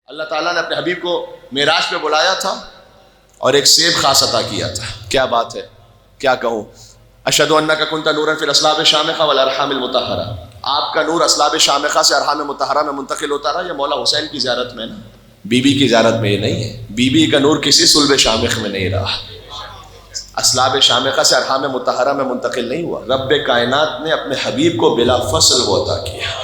اللہ تعالیٰ نے اپنے حبیب کو معراج پہ بلایا تھا اور ایک سیب خاص عطا کیا تھا. کیا بات ہے، کیا کہوں. اشہد انک کنت نورا فی الاصلاب الشامخہ والارحام المطہرہ. آپ کا نور اصلاب شامخہ سے ارحام مطہرہ میں منتقل ہوتا رہا. یہ مولا حسین کی زیارت میں نا، بی بی کی زیارت میں یہ نہیں ہے. بی بی کا نور کسی صلب شامخ میں نہیں رہا، اصلاب شامخہ سے ارحام مطہرہ میں منتقل نہیں ہوا. رب کائنات نے اپنے حبیب کو بلا فصل وہ عطا کیا.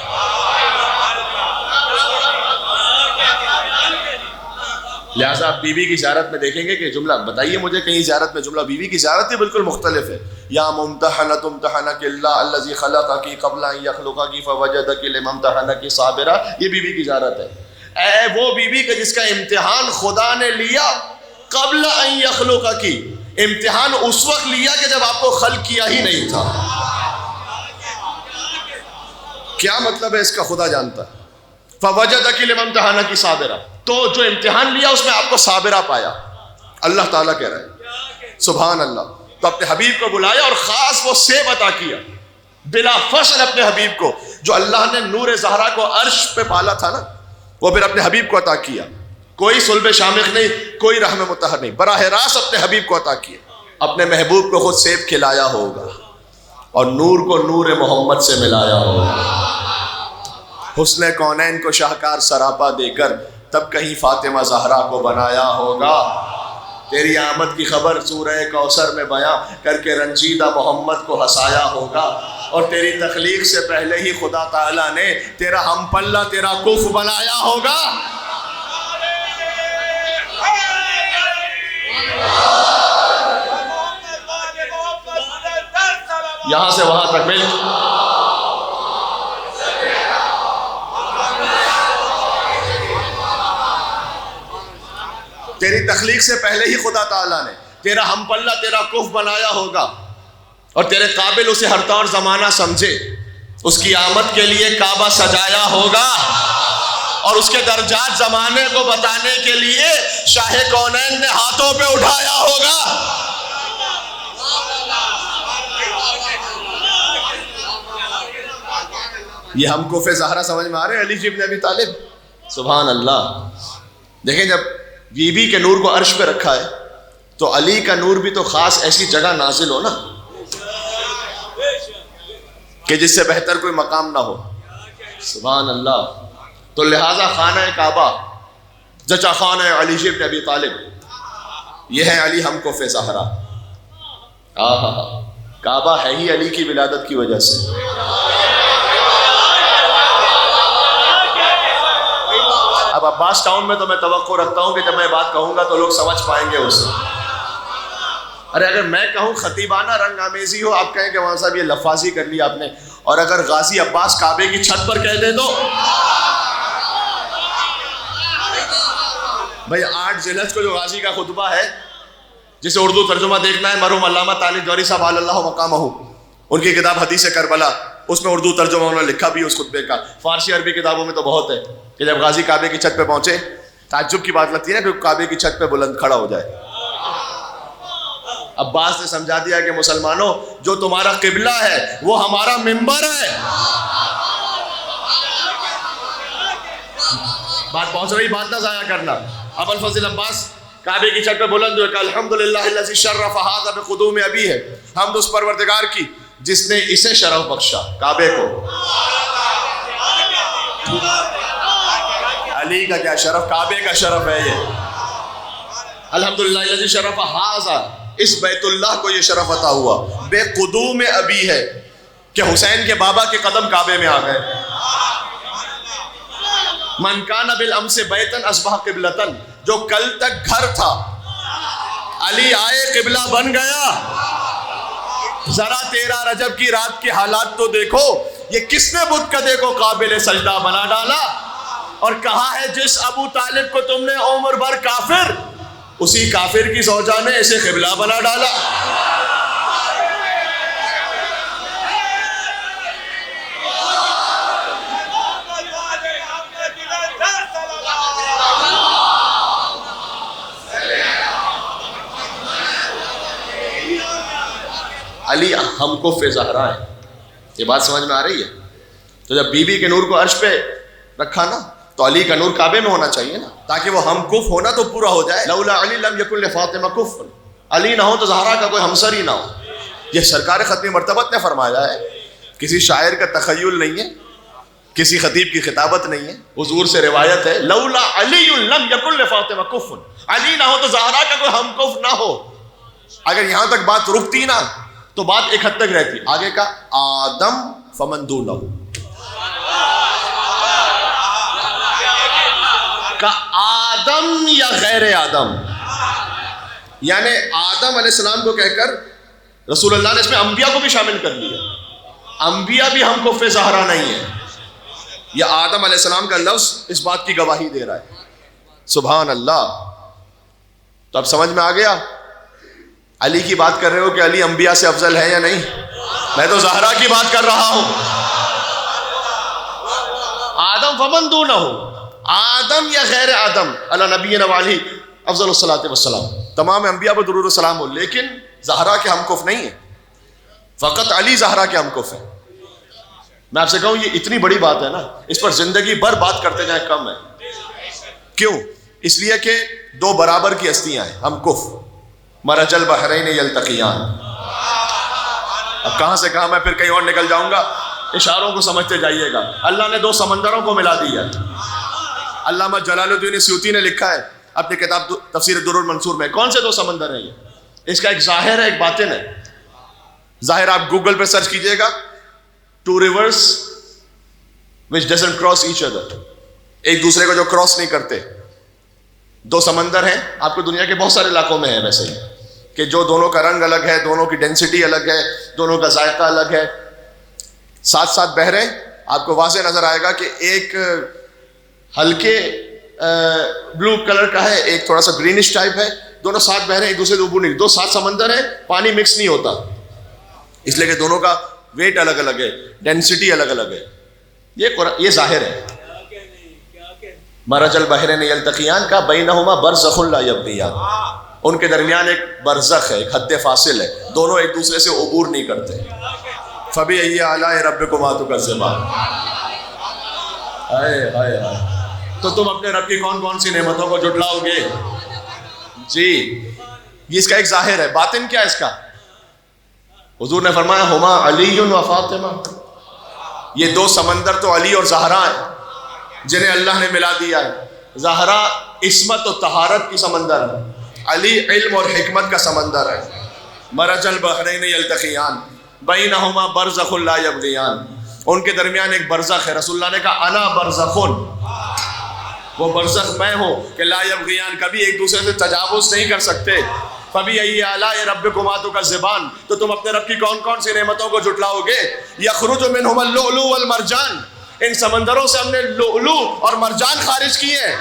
لہٰذا آپ بی بی کی زیارت میں دیکھیں گے کہ جملہ بتائیے مجھے کہیں زیارت میں جملہ بی بی کی زیارت ہی بالکل مختلف ہے. یا ممتحنۃ امتحنک اللہ الذی خلقک قبل ان یخلقک فوجدک لم امتحنک صابرا. یہ بی بی کی زیارت ہے. اے وہ بی بی جس کا امتحان خدا نے لیا قبل ان یخلقک. امتحان اس وقت لیا کہ جب آپ کو خلق کیا ہی نہیں تھا. کیا مطلب ہے اس کا خدا جانتا ہے. فوجدک لم امتحنک صابرا، تو جو امتحان لیا اس میں آپ کو صابرہ پایا. اللہ تعالیٰ کہہ رہے ہیں سبحان اللہ. تو اپنے حبیب کو بلایا اور خاص وہ سیب عطا کیا بلا فصل اپنے حبیب کو. جو اللہ نے نور زہرا کو عرش پہ پالا تھا نا، وہ پھر اپنے حبیب کو عطا کیا. کوئی صلب شامخ نہیں، کوئی رحم مطہر نہیں، براہ راست اپنے حبیب کو عطا کیا. اپنے محبوب کو خود سیب کھلایا ہوگا اور نور کو نور محمد سے ملایا ہوگا. حسن کونین کو شاہکار سراپا دے کر تب کہیں فاطمہ زہرا کو بنایا ہوگا. تیری آمد کی خبر سورہ کوثر میں بیاں کر کے رنجیدہ محمد کو ہنسایا ہوگا. اور تیری تخلیق سے پہلے ہی خدا تعالیٰ نے تیرا ہم پلہ تیرا کف بنایا ہوگا. یہاں سے وہاں تک مل تیری تخلیق سے پہلے ہی خدا تعالیٰ نے تیرا ہم پلہ تیرا کف بنایا ہوگا اور تیرے قابل اسے ہر طور زمانہ سمجھے. اس کی آمد کے لیے کعبہ سجایا ہوگا اور اس کے درجات زمانے کو بتانے کے لیے شاہ کونین نے ہاتھوں پہ اٹھایا ہوگا. یہ ہم کف زہرا سمجھ میں آ رہے ہیں علی جی ابن ابی طالب. سبحان اللہ. دیکھیں جب بی بی کے نور کو عرش پہ رکھا ہے تو علی کا نور بھی تو خاص ایسی جگہ نازل ہو نا کہ جس سے بہتر کوئی مقام نہ ہو. سبحان اللہ. تو لہٰذا خانہ کعبہ جچا خانہ علی جی ابن ابی طالب، یہ ہے علی ہم کف زہرا. کعبہ ہے ہی علی کی ولادت کی وجہ سے. اب عباس ٹاؤن میں تو میں توقع رکھتا ہوں کہ جب میں بات کہوں گا تو لوگ سمجھ پائیں گے اسے. ارے اگر میں کہوں خطیبانہ رنگ آمیزی ہو، آپ کہیں کہ وہاں صاحب یہ لفاظی کر لی آپ نے. اور اگر غازی عباس کعبے کی چھت پر کہہ دے دو بھائی 8 ذی الحجہ کو جو غازی کا خطبہ ہے جسے اردو ترجمہ دیکھنا ہے مرحوم علامہ طالب جوہری صاحب علی اللہ مقامہ، ان کی کتاب حدیث کربلا، اس میں اردو ترجمہ انہوں نے لکھا بھی اس خطبے کا. فارسی عربی کتابوں میں تو بہت ہے کہ جب غازی کعبے کی چھت پہ پہنچے، تعجب کی بات لگتی ہے نا کہ کعبے کی چھت پہ بلند کھڑا ہو جائے. عباس نے سمجھا دیا کہ مسلمانوں جو تمہارا قبلہ ہے وہ ہمارا منبر ہے. بات پہنچ رہی، بات نہ ضائع کرنا. ابو الفضل عباس کعبے کی چھت پہ بلند ہوئے کہ الحمدللہ الذی شرف ھذا بقدوم ابی ہے. حمد اس پروردگار کی جس نے اسے شرف بخشا، کعبے کو. علی کا کیا شرف، کعبے کا شرف ہے یہ. الحمدللہ الذی شرف ھذا، اس بیت اللہ کو یہ شرف عطا ہوا. بے قدوم ابی ہے کہ حسین کے بابا کے قدم کعبے میں آ گئے. من کان بالامس بیتن اصبح قبلتن، جو کل تک گھر تھا علی آئے قبلہ بن گیا. ذرا 13 رجب کی رات کے حالات تو دیکھو، یہ کس نے بت کدے کو قابل سجدہ بنا ڈالا. اور کہا ہے جس ابو طالب کو تم نے عمر بھر کافر، اسی کافر کی زوجہ نے اسے قبلہ بنا ڈالا. علی ہم کف زہرا ہے. یہ بات سمجھ میں آ رہی ہے. تو جب بی بی کے نور کو عرش پہ رکھا نا تو علی کا نور کعبے میں ہونا چاہیے نا، تاکہ وہ ہم کف ہونا تو پورا ہو جائے. لولا علی لم یکن لفاطمہ کف، علی نہ ہو تو زہرا کا کوئی ہمسر ہی نہ ہو. یہ سرکار ختم مرتبت نے فرمایا ہے، کسی شاعر کا تخیل نہیں ہے، کسی خطیب کی خطابت نہیں ہے، حضور سے روایت ہے. لولا علی لم یکن لفاطمہ کف، علی نہ ہو تو زہرا کا کوئی ہم کف نہ ہو. اگر یہاں تک بات رکتی نا تو بات ایک حد تک رہتی. آگے کا آدم فمن دونہ کا آدم یا غیر آدم، یعنی آدم علیہ السلام کو کہہ کر رسول اللہ نے اس میں انبیاء کو بھی شامل کر لیا. انبیاء بھی ہم کف زہرا نہیں ہے. یہ آدم علیہ السلام کا لفظ اس بات کی گواہی دے رہا ہے. سبحان اللہ. تو اب سمجھ میں آ گیا علی کی بات کر رہے ہو کہ علی انبیاء سے افضل ہے یا نہیں؟ میں تو زہرا کی بات کر رہا ہوں. آدم فمن دونہ ہو، آدم یا غیر آدم، علی نبینا وعلیہ افضل الصلاۃ والسلام، تمام انبیاء پر درود و سلام ہو، لیکن زہرا کے ہم کف نہیں ہے. فقط علی زہرا کے ہم کف ہے. میں آپ سے کہوں یہ اتنی بڑی بات ہے نا، اس پر زندگی بھر بات کرتے جائیں کم ہے. کیوں؟ اس لیے کہ دو برابر کی ہستیاں ہیں، ہم کف. مرج البحرین یلتقیان. اب کہاں سے کہاں میں پھر کہیں اور نکل جاؤں گا، اشاروں کو سمجھتے جائیے گا. اللہ نے دو سمندروں کو ملا دیا. علامہ جلال الدین سیوطی نے لکھا ہے اپنی کتاب تفسیر الدر المنصور میں، کون سے دو سمندر ہیں یہ؟ اس کا ایک ظاہر ہے، ایک باطن ہے. ظاہر آپ گوگل پہ سرچ کیجئے گا، two rivers which doesn't cross each other، ایک دوسرے کو جو کراس نہیں کرتے. دو سمندر ہیں، آپ کو دنیا کے بہت سارے علاقوں میں ہیں ویسے ہی، کہ جو دونوں کا رنگ الگ ہے، دونوں کی ڈینسٹی الگ ہے، دونوں کا ذائقہ الگ ہے، ساتھ ساتھ بہ رہے ہیں. آپ کو واضح نظر آئے گا کہ ایک ہلکے بلو کلر کا ہے، ایک تھوڑا سا گرینش ٹائپ ہے، دونوں ساتھ بہ رہے ہیں، ایک دوسرے سے عبور نہیں. دو سات سمندر ہیں، پانی مکس نہیں ہوتا، اس لیے کہ دونوں کا ویٹ الگ الگ ہے، ڈینسٹی الگ الگ ہے. یہ ظاہر ہے. مرج البحرین یلتقیان کا بینہما برزخ لا یبغیان، ان کے درمیان ایک برزخ ہے، ایک حد فاصل ہے، دونوں ایک دوسرے سے عبور نہیں کرتے. فبأی آلاء ربکما تکذبان. ہائے ہائے ہائے. تو تم اپنے رب کی کون کون سی نعمتوں کو جھٹلاؤ گے؟ جی یہ اس کا ایک ظاہر ہے. باطن کیا ہے اس کا؟ حضور نے فرمایا ہما علی و فاطمہ. یہ دو سمندر تو علی اور زہرا ہیں جنہیں اللہ نے ملا دیا ہے. زہرا عصمت و طہارت کی سمندر ہے، علی علم اور حکمت کا سمندر ہے. مرج البحرین یلتقیان بینہما برزخ لا یبغیان، ان کے درمیان ایک برزخ ہے. رسول اللہ نے کہا انا برزخن، وہ برزخ میں ہوں کہ لا یبغیان، کبھی ایک دوسرے سے تجاوز نہیں کر سکتے. فبأی آلاء ربکما تکذبان، تو تم اپنے رب کی کون کون سی نعمتوں کو جھٹلاؤ گے؟ یخرج منہما اللؤلؤ والمرجان، ان سمندروں سے ہم نے لؤلؤ اور مرجان خارج کیے ہیں.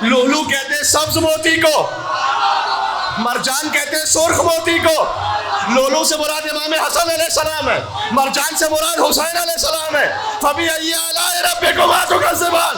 لؤلؤ کہتے ہیں سبز موتی کو، مرجان کہتے ہیں سرخ موتی کو. لؤلؤ سے مراد امام حسن علیہ السلام ہے، مرجان سے مراد حسین علیہ السلام ہے. فبأی آلاء ربکما تکذبان.